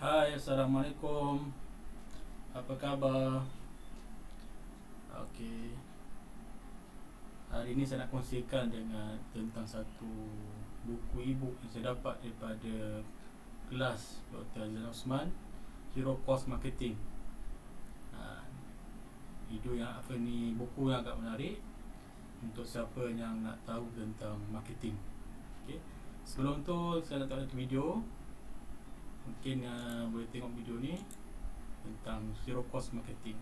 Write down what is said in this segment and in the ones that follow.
Hai, Assalamualaikum. Apa khabar? Okey. Hari ini saya nak kongsikan tentang satu buku e-book yang saya dapat daripada kelas Dr. Azlan Osman, Zero Cost Marketing. Itu yang buku yang agak menarik untuk siapa yang nak tahu tentang marketing. Okey. Sebelum tu saya nak tengok video. Mungkin boleh tengok video ni tentang Zero Cost Marketing.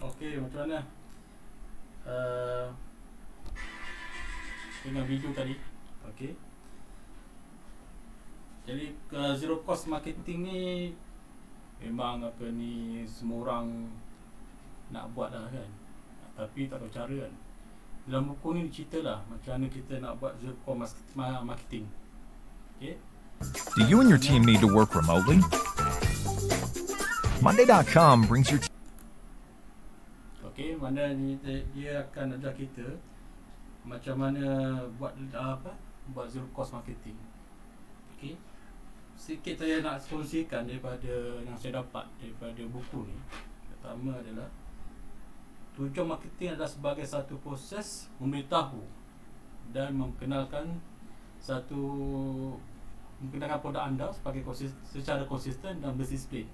Okey, macam mana? Dengan video tadi. Okey. Jadi zero cost marketing ni memang semua orang nak buat lah kan. Tapi tak tahu cara kan. Dalam buku ni ceritalah macam mana kita nak buat zero cost marketing. Okey. Do you and your team need to work remotely? Monday.com brings your Okey, mana dia akan ajar kita macam mana buat zero cost marketing. Okey. Sikit saya nak kongsikan daripada yang saya dapat daripada buku ni. Pertama adalah tujuan marketing adalah sebagai satu proses memberitahu dan memperkenalkan produk anda secara konsisten dan berdisiplin.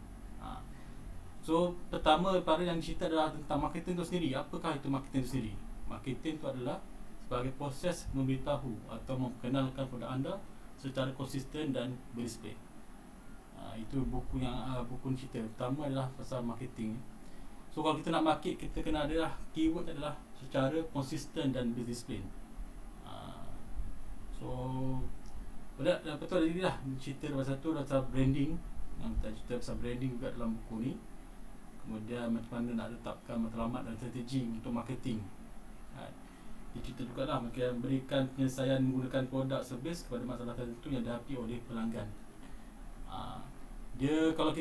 So, pertama pada yang cerita adalah tentang marketing itu sendiri. Apakah itu marketing itu sendiri? Marketing itu adalah sebagai proses memberitahu atau memperkenalkan produk anda secara konsisten dan berdisiplin. Itu buku cerita. Pertama adalah pasal marketing. So, kalau kita nak market, kita kena adalah keyword adalah secara konsisten dan berdisiplin. So, betul tadi lah cerita pasal tu, pasal branding. Yang kita cerita pasal branding juga dalam buku ni. Kemudian macam mana nak letakkan matlamat dan strategi untuk marketing. Dia cerita juga lah berikan penyelesaian menggunakan produk servis kepada masalah tertentu yang dihadapi oleh pelanggan. Kalau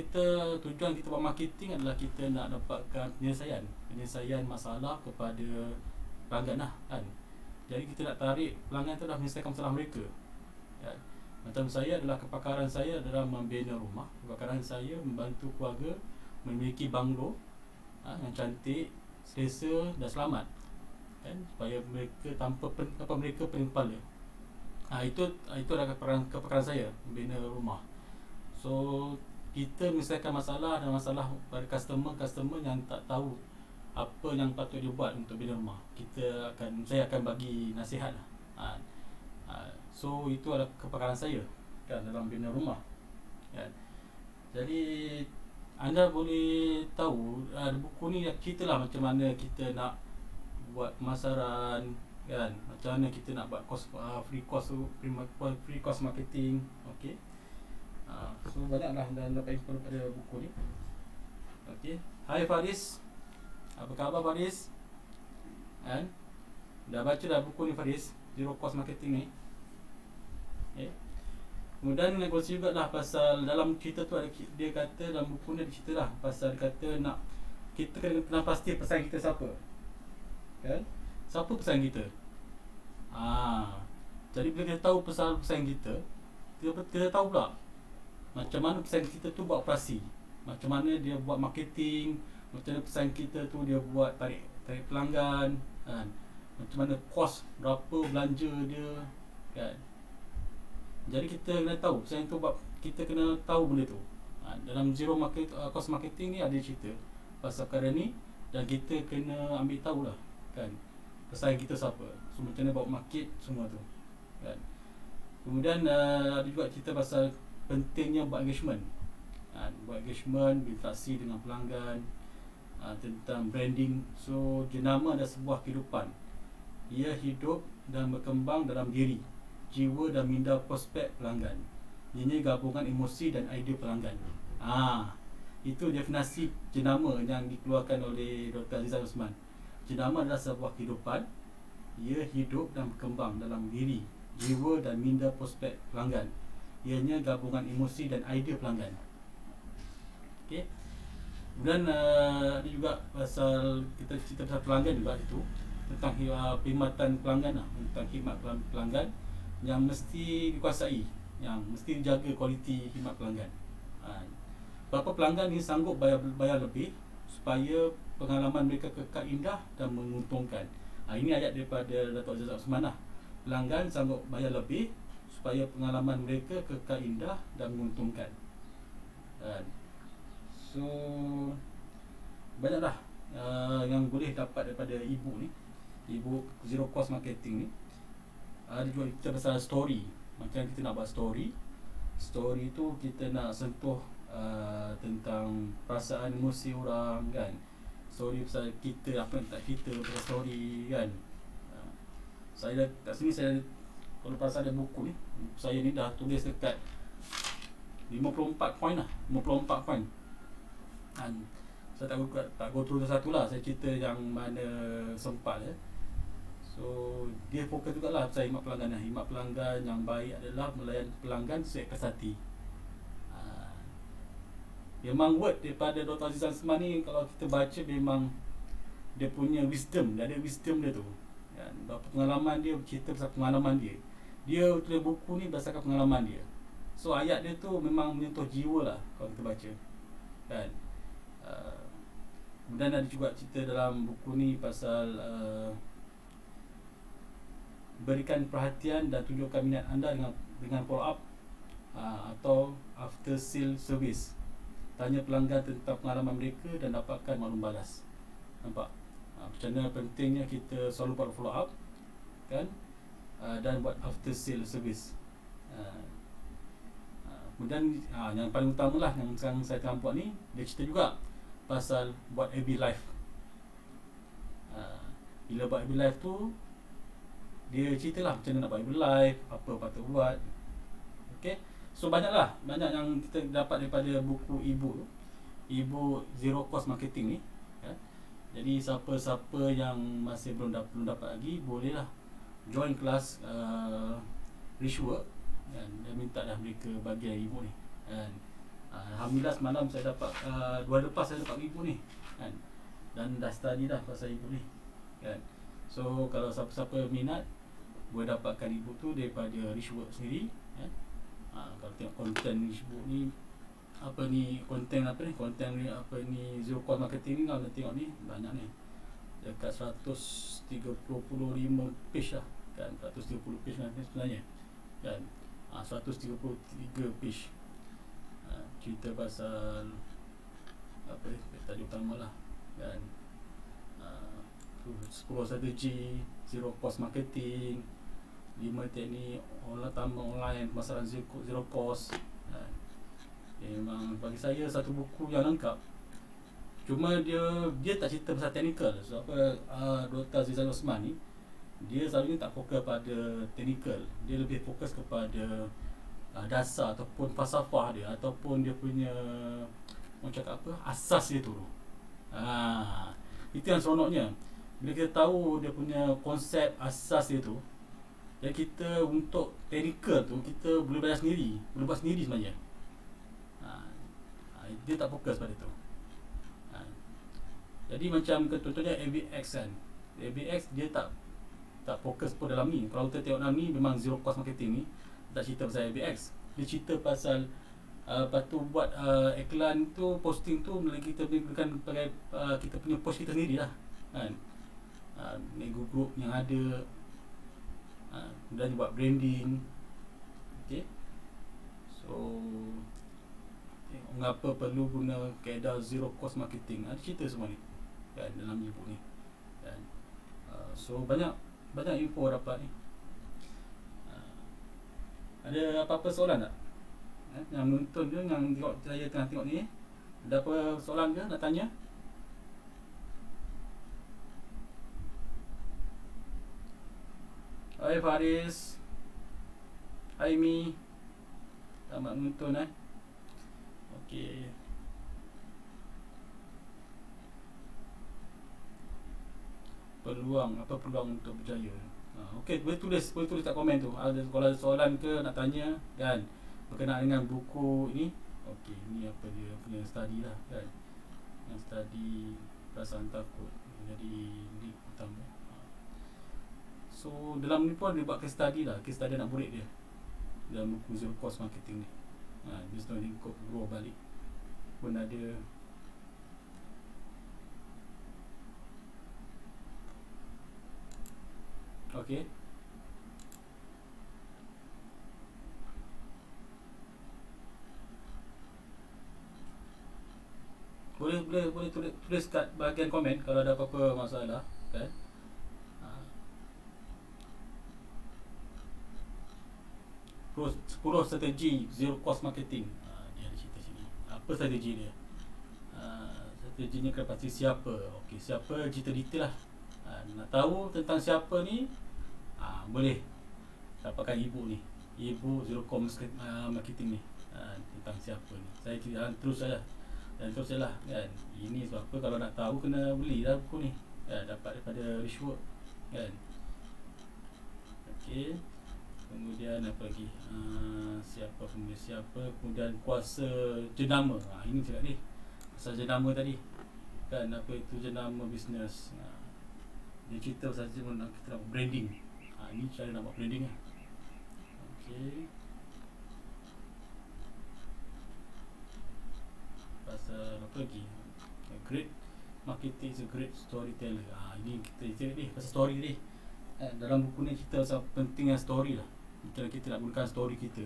tujuan kita buat marketing adalah kita nak dapatkan penyelesaian masalah kepada pelanggan lah kan. Jadi kita nak tarik pelanggan tu dah menyelesaikan masalah mereka. Macam kepakaran saya adalah membina rumah. Kepakaran saya membantu keluarga memiliki banglo yang cantik, selesa dan selamat kan, supaya mereka mereka pening kepala. Itu adalah kepakaran saya, membina rumah. So kita menyelesaikan masalah pada customer yang tak tahu apa yang patut dia buat untuk bina rumah. Saya akan bagi nasihat lah. So itu adalah kepakaran saya kan dalam bina rumah kan. Jadi anda boleh tahu buku ni ceritalah macam mana kita nak buat pemasaran kan, macam mana kita nak buat free cost marketing. Okey. So banyaklah anda dapat info pada buku ni. Okey. Hai Faris. Apa khabar Faris? Kan? Dah baca dah buku ni Faris, Zero Cost Marketing ni? Kemudian nak kongsi juga lah pasal dalam cerita tu dia kata dalam buku ni dia cerita lah pasal dia kata nak kita kena pasti pesaing kita siapa. Kan? Siapa pesaing kita? Jadi bila kita tahu pesaing kita, kita tahu pula macam mana pesaing kita tu buat operasi, macam mana dia buat marketing, macam mana pesaing kita tu dia buat tarik pelanggan, kan? Macam mana kos, berapa belanja dia, kan? Jadi kita kena tahu pesaing tu buat, kita kena tahu benda tu. Dalam zero cost marketing ni ada cerita pasal perkara ni, dan kita kena ambil tahu lah, kan, pesaing kita siapa, so macam mana bawa market semua tu, kan. Kemudian ada juga cerita pasal pentingnya buat engagement, buat engagement, berinteraksi dengan pelanggan, tentang branding. So jenama adalah sebuah kehidupan, ia hidup dan berkembang dalam diri, jiwa dan minda prospek pelanggan. Ini gabungan emosi dan idea pelanggan. Itu definisi jenama yang dikeluarkan oleh Dr. Azizan Osman. Jenama adalah sebuah kehidupan, ia hidup dan berkembang dalam diri, jiwa dan minda prospek pelanggan. Ianya gabungan emosi dan idea pelanggan. Okey. Kemudian ada juga pasal kita cerita pasal pelanggan juga itu, tentang perkhidmatan pelanggan lah, tentang khidmat pelanggan yang mesti dikuasai, yang mesti dijaga kualiti khidmat pelanggan. Berapa pelanggan ni sanggup bayar lebih supaya pengalaman mereka kekal indah dan menguntungkan. Ini ayat daripada Datuk Azizan Osman lah. Pelanggan sanggup bayar lebih supaya pengalaman mereka kekal indah dan menguntungkan. So banyaklah yang boleh dapat daripada ibu ni, ibu zero cost marketing ni. Ada juga kita pasal story, macam kita nak buat story tu kita nak sentuh tentang perasaan emosi orang, kan. Story pasal kita, apa yang tak kita pasal story, kan. Saya kat sini, saya kalau pasal ada buku ni, saya ni dah tulis dekat 54 poin lah, 54 poin. Saya tak go through satu lah, saya cerita yang mana sempat ya. So dia fokus juga lah pasal khidmat pelanggan. Khidmat pelanggan yang baik adalah melayan pelanggan sesuai khas hati. Memang word daripada Dr. Azizan Osman ni, kalau kita baca memang dia punya wisdom, dia ada wisdom dia tu, kan. Berapa pengalaman dia, cerita pasal pengalaman dia. Dia tulis buku ni berdasarkan pengalaman dia. So ayat dia tu memang menyentuh jiwa lah kalau kita baca, kan. Kemudian ada juga cerita dalam buku ni pasal berikan perhatian dan tunjukkan minat anda dengan follow up atau after sale service. Tanya pelanggan tentang pengalaman mereka dan dapatkan maklum balas. Nampak? Macam mana pentingnya kita selalu buat follow up, kan, dan buat after sale service. Kemudian yang paling utama lah yang sekarang saya tengah buat ni, dia cerita juga pasal buat AB Live. Bila buat AB Live tu, dia ceritalah macam mana nak buat AB Live, apa patut buat. Okay. So banyak yang kita dapat daripada buku ibu Zero Cost Marketing ni, ya. Jadi siapa-siapa yang masih belum dapat lagi, bolehlah join kelas Rich Work, dan minta dah mereka bagi ibu ni, kan. Alhamdulillah semalam saya dapat 2 hari lepas saya dapat ibu ni, kan, dan dah study dah pasal ibu ni, kan. So kalau siapa-siapa minat, boleh dapatkan ibu tu daripada Rich Work sendiri, kan. Kalau tengok konten Facebook ni, konten Zero Cost Marketing ni, kalau tengok ni banyak ni, dekat 135 page lah, kan. 130 page lah sebenarnya, kan. 133 page cerita pasal tadi utama lah, kan. 10 strategi Zero Cost Marketing, 5 teknik tambah online masalah zero cost. Memang bagi saya satu buku yang lengkap. Cuma dia tak cerita pasal technical. Sebab Dr. Azizan Osman ni, dia selalunya tak fokus pada technical. Dia lebih fokus kepada dasar ataupun falsafah dia, ataupun dia punya, mau cakap apa, asas dia tu. Itu yang seronoknya. Bila kita tahu dia punya konsep asas dia tu, dan kita untuk technical tu kita boleh belajar sendiri, boleh buat sendiri sebenarnya. Dia tak fokus pada tu. Jadi macam contohnya ABX kan, ABX dia tak fokus pun dalam ni. Kalau kita tengok dalam ni memang zero cost marketing ni, tak cerita pasal ABX, dia cerita pasal lepas tu buat iklan tu, posting tu lagi kita berikan pakai kita punya post kita sendiri lah kan, nego group yang ada, dan buat branding. Okay, so tengok mengapa perlu guna kaedah zero cost marketing, ada cerita semua ni kan dalam e-book ni kan. So banyak info dapat ni. Ada apa-apa soalan tak? Yang menonton ke, yang tengok saya tengah tengok ni, ada apa soalan ke nak tanya? Hai Faris, hai Mi, selamat menonton Okey. Peluang untuk berjaya. Okey, boleh tulis kat komen tu. Kalau ada soalan ke nak tanya kan, berkenaan dengan buku ni. Okey, ni apa dia punya study lah kan. Yang study perasaan takut. Jadi ni utama. So dalam ni pun dia buat case study lah, case study anak murid dia dalam buku Zero Cost Marketing ni. Dia sebenarnya ikut grow balik pun ada. Okey. Boleh tulis kat bahagian komen kalau ada apa-apa masalah kan. 10 strategi zero cost marketing. Dia ada cerita sini. Apa strategi dia? Strateginya kena pasti siapa. Okey, siapa cerita detail lah. Nak tahu tentang siapa ni, boleh dapatkan e-book ni. E-book zero cost marketing ni. Tentang siapa ni. Saya terus saja. Dan terus sajalah kan. Ini sebab apa, kalau nak tahu kena belilah buku ni. Dapat daripada Richwork kan. Okey. Kemudian apa lagi? Siapa penulis siapa, kemudian kuasa jenama. Ini cakap ni. Kuasa jenama tadi. Kan apa itu jenama bisnes. Dia cerita pasal kita nak buat branding. Ini cara nak buat branding lah. Okey. Pasal apa lagi? Great marketing is a great storyteller. Ini kita cerita ni pasal story ni. Dalam buku ni cerita pasal pentingnya story lah. Kita nak gunakan story kita.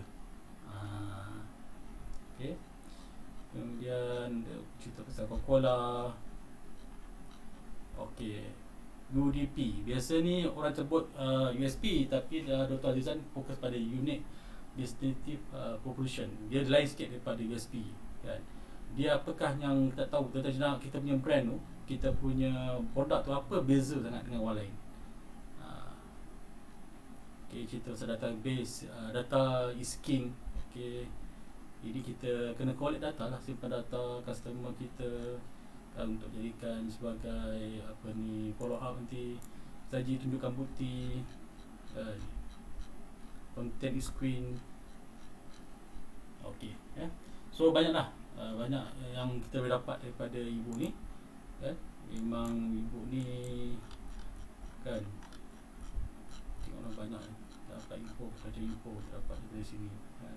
Okay. Kemudian cerita pasal Coca-Cola. Okay, UDP. Biasa ni orang sebut USP, tapi Dr. Azizan fokus pada Unique Distinctive Proposition. Dia lain sikit daripada USP kan. Dia apakah yang kita tahu, kita punya brand tu, kita punya produk tu apa beza sangat dengan orang lain. Okay, cerita pasal database. Data is king. Okay, jadi kita kena collect data lah, simpan data customer kita untuk jadikan sebagai apa ni, follow up nanti, saji tunjukkan bukti, content is queen. Okay, so banyaklah, banyak yang kita boleh dapat daripada ibu ni kan. Memang ibu ni kan, tengoklah banyak dapat info dapat dari sini kan.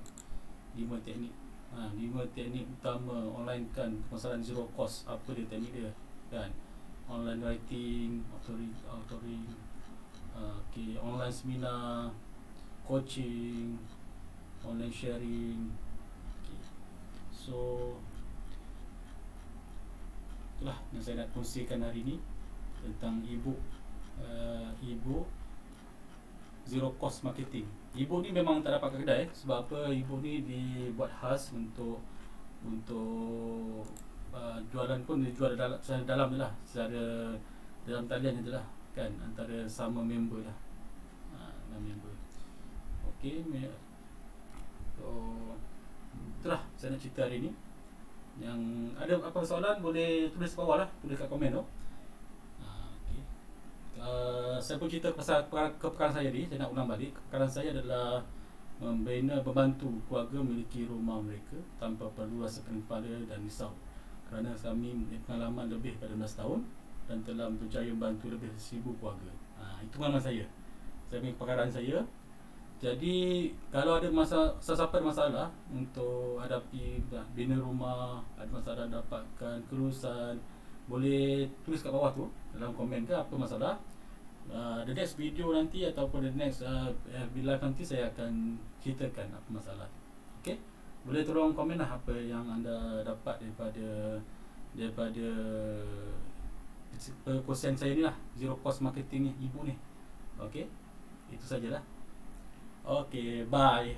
5 teknik 5 teknik utama online kan pemasaran zero cost. Apa dia teknik dia kan? Online writing, authoring, okay, online seminar, coaching, online sharing. Okay. So itulah yang saya nak kongsikan hari ni tentang e-book zero cost marketing. E-book ni memang tak dapat ke kedai sebab apa, e-book ni dibuat khas untuk jualan pun dijual secara dalam je lah, secara dalam talian je lah kan, antara sama member lah, member. Okay, so itulah saya nak cerita hari ni. Yang ada apa soalan boleh tulis bawah lah, tulis kat komen tu. Saya pun cerita pasal kepekaran saya ni. Saya nak ulang balik. Kepekaran saya adalah membantu keluarga memiliki rumah mereka tanpa perlu rasa kena kepala dan risau kerana kami mempunyai pengalaman lebih pada 16 tahun dan telah berjaya membantu lebih 1,000 keluarga. Itu pengalaman saya. Saya punya kepakaran saya. Jadi kalau ada siapa ada masalah untuk hadapi bina rumah, ada masalah dapatkan kelulusan, boleh tulis kat bawah tu dalam komen ke apa masalah. The next video nanti ataupun the next bila nanti saya akan ceritakan apa masalah. Okey, boleh tolong komen lah apa yang anda dapat daripada perkongsian saya ni lah, zero cost marketing ni, ibu ni. Okey, itu sajalah. Okay, bye.